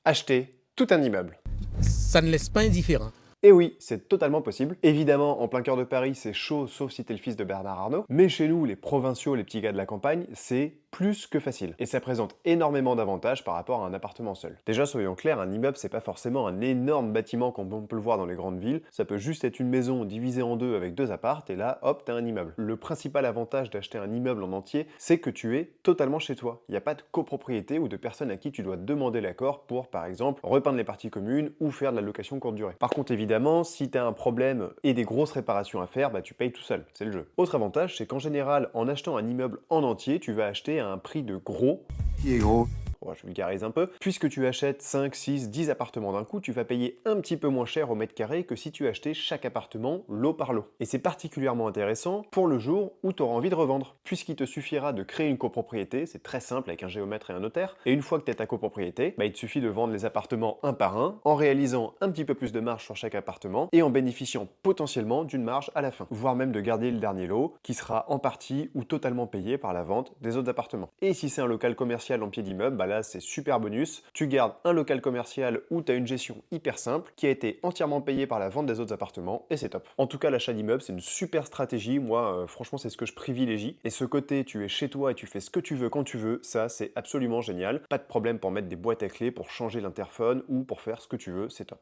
acheter tout un immeuble. Ça ne laisse pas indifférent. Et oui, c'est totalement possible. Évidemment, en plein cœur de Paris, c'est chaud, sauf si t'es le fils de Bernard Arnault. Mais chez nous, les provinciaux, les petits gars de la campagne, c'est plus que facile. Et ça présente énormément d'avantages par rapport à un appartement seul. Déjà, soyons clairs, un immeuble, c'est pas forcément un énorme bâtiment comme on peut le voir dans les grandes villes. Ça peut juste être une maison divisée en deux avec deux appartes, et là, hop, t'as un immeuble. Le principal avantage d'acheter un immeuble en entier, c'est que tu es totalement chez toi. Il n'y a pas de copropriété ou de personne à qui tu dois demander l'accord pour, par exemple, repeindre les parties communes ou faire de la location courte durée. Par contre, évidemment, si tu as un problème et des grosses réparations à faire, bah tu payes tout seul, c'est le jeu. Autre avantage, c'est qu'en général, en achetant un immeuble en entier, tu vas acheter à un prix de gros. Qui est gros? Bon, je vulgarise un peu. Puisque tu achètes 5, 6, 10 appartements d'un coup, tu vas payer un petit peu moins cher au mètre carré que si tu achetais chaque appartement lot par lot. Et c'est particulièrement intéressant pour le jour où tu auras envie de revendre, puisqu'il te suffira de créer une copropriété, c'est très simple avec un géomètre et un notaire, et une fois que tu as ta copropriété, bah, il te suffit de vendre les appartements un par un, en réalisant un petit peu plus de marge sur chaque appartement, et en bénéficiant potentiellement d'une marge à la fin, voire même de garder le dernier lot, qui sera en partie ou totalement payé par la vente des autres appartements. Et si c'est un local commercial en pied d'immeuble, bah là c'est super bonus, tu gardes un local commercial où tu as une gestion hyper simple, qui a été entièrement payé par la vente des autres appartements, et c'est top. En tout cas, l'achat d'immeuble, c'est une super stratégie, moi franchement c'est ce que je privilégie, et ce côté tu es chez toi et tu fais ce que tu veux quand tu veux, ça c'est absolument génial, pas de problème pour mettre des boîtes à clés, pour changer l'interphone ou pour faire ce que tu veux, c'est top.